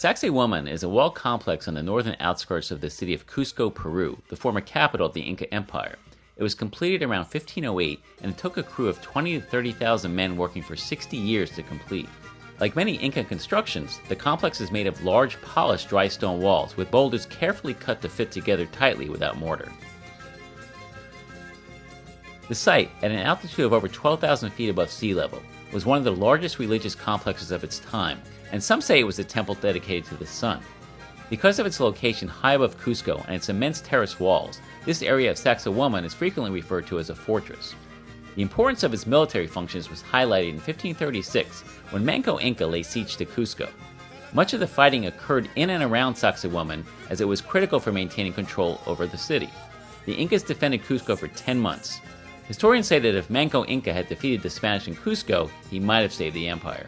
Sacsayhuaman is a wall complex on the northern outskirts of the city of Cusco, Peru, the former capital of the Inca Empire. It was completed around 1508, and it took a crew of 20 to 30,000 men working for 60 years to complete. Like many Inca constructions, the complex is made of large, polished dry stone walls with boulders carefully cut to fit together tightly without mortar. The site, at an altitude of over 12,000 feet above sea level, was one of the largest religious complexes of its time, and some say it was a temple dedicated to the sun. Because of its location high above Cusco and its immense terrace walls, this area of Sacsayhuaman is frequently referred to as a fortress. The importance of its military functions was highlighted in 1536 when Manco Inca laid siege to Cusco. Much of the fighting occurred in and around Sacsayhuaman as it was critical for maintaining control over the city. The Incas defended Cusco for 10 months. Historians say that if Manco Inca had defeated the Spanish in Cusco, he might have saved the empire.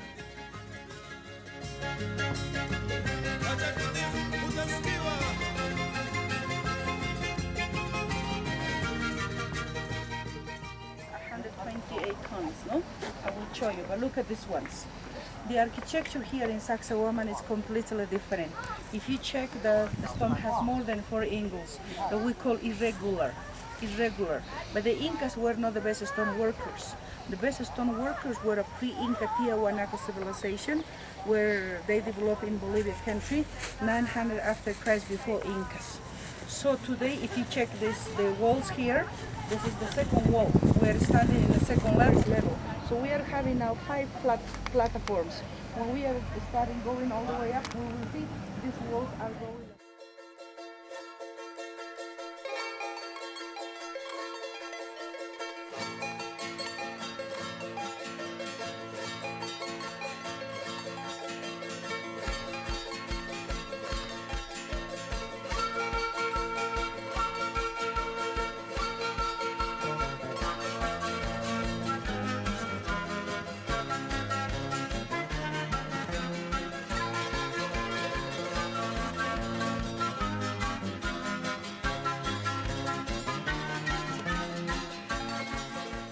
No? I will show you, but look at these ones. The architecture here in Sacsayhuaman is completely different. If you check, the stone has more than 4 angles that we call irregular. But the Incas were not the best stone workers. The best stone workers were a pre-Inca Tiahuanaco civilization where they developed in Bolivia country 900 after Christ before Incas. So today, if you check the walls here, this is the second wall. We are standing in the second level. So we are having now 5 platforms. When we are starting going all the way up, we will see these walls are going up.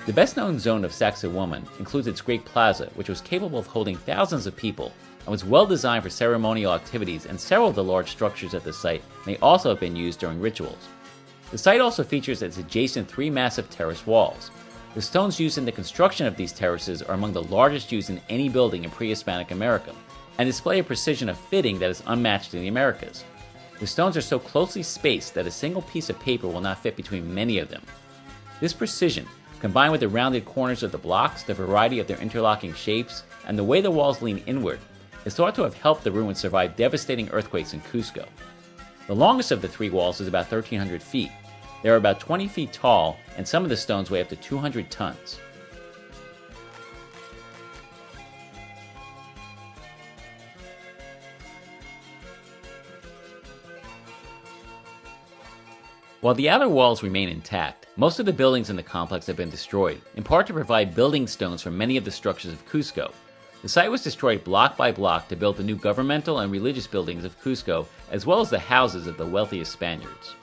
The best-known zone of Sacsayhuaman includes its Great Plaza, which was capable of holding thousands of people and was well designed for ceremonial activities, and several of the large structures at the site may also have been used during rituals. The site also features its adjacent 3 massive terrace walls. The stones used in the construction of these terraces are among the largest used in any building in pre-Hispanic America, and display a precision of fitting that is unmatched in the Americas. The stones are so closely spaced that a single piece of paper will not fit between many of them. This precision, combined with the rounded corners of the blocks, the variety of their interlocking shapes, and the way the walls lean inward, is thought to have helped the ruins survive devastating earthquakes in Cusco. The longest of the 3 walls is about 1,300 feet. They are about 20 feet tall, and some of the stones weigh up to 200 tons. While the outer walls remain intact, most of the buildings in the complex have been destroyed, in part to provide building stones for many of the structures of Cusco. The site was destroyed block by block to build the new governmental and religious buildings of Cusco, as well as the houses of the wealthiest Spaniards.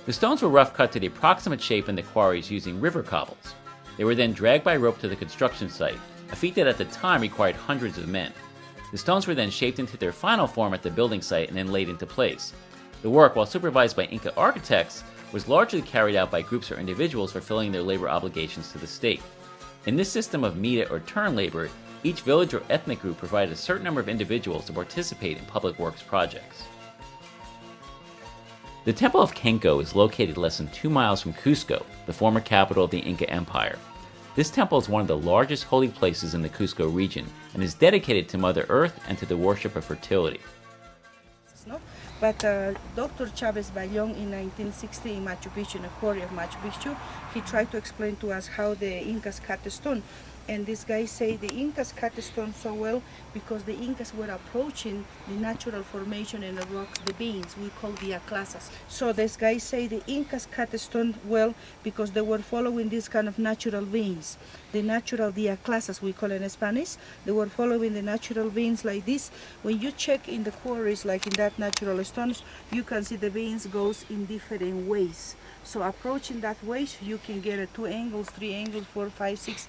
The stones were rough cut to the approximate shape in the quarries using river cobbles. They were then dragged by rope to the construction site, a feat that at the time required hundreds of men. The stones were then shaped into their final form at the building site and then laid into place. The work, while supervised by Inca architects, was largely carried out by groups or individuals fulfilling their labor obligations to the state. In this system of mita or turn labor, each village or ethnic group provided a certain number of individuals to participate in public works projects. The Temple of Kenko is located less than 2 miles from Cusco, the former capital of the Inca Empire. This temple is one of the largest holy places in the Cusco region and is dedicated to Mother Earth and to the worship of fertility. But Dr. Chavez Bayón in 1960 in Machu Picchu, in the quarry of Machu Picchu, he tried to explain to us how the Incas cut the stone. And these guys say the Incas cut the stone so well because the Incas were approaching the natural formation in the rocks, the veins we call diaclasas. So these guys say the Incas cut the stone well because they were following these kind of natural veins, the natural diaclasas we call it in Spanish. They were following the natural veins like this. When you check in the quarries, like in that natural stones, you can see the veins goes in different ways. So approaching that way, you can get a 2 angles, 3 angles, 4, 5, 6,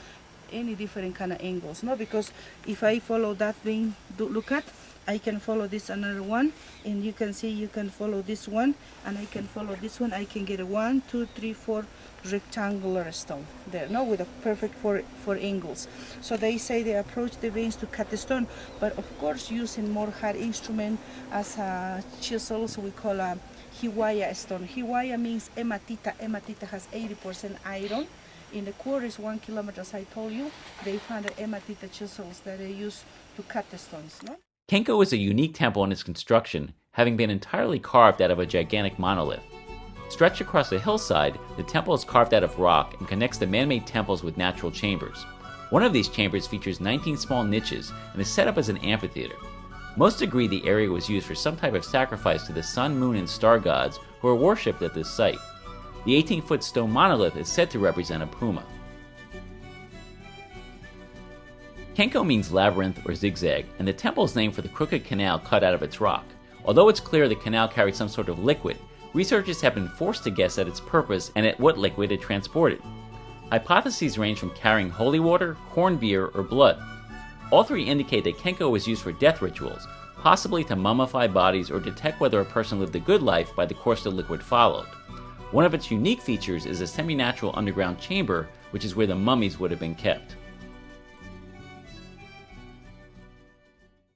any different kind of angles. No, because if I follow that vein, look at, I can follow this another one, and you can see you can follow this one, and I can follow this one. I can get a 1, 2, 3, 4 rectangular stone there, no, with a perfect four angles. So they say they approach the veins to cut the stone, but of course using more hard instrument as chisels. We call a Hiwaya stone. Hiwaya means hematita. Hematita has 80% iron. In the quarries 1 kilometer, as I told you, they found the hematita chisels that they use to cut the stones. No? Kenko is a unique temple in its construction, having been entirely carved out of a gigantic monolith. Stretched across the hillside, the temple is carved out of rock and connects the man-made temples with natural chambers. One of these chambers features 19 small niches and is set up as an amphitheater. Most agree the area was used for some type of sacrifice to the sun, moon, and star gods who are worshipped at this site. The 18-foot stone monolith is said to represent a puma. Kenko means labyrinth or zigzag, and the temple is named for the crooked canal cut out of its rock. Although it's clear the canal carried some sort of liquid, researchers have been forced to guess at its purpose and at what liquid it transported. Hypotheses range from carrying holy water, corned beer, or blood. All three indicate that Kenko was used for death rituals, possibly to mummify bodies or detect whether a person lived a good life by the course the liquid followed. One of its unique features is a semi-natural underground chamber, which is where the mummies would have been kept.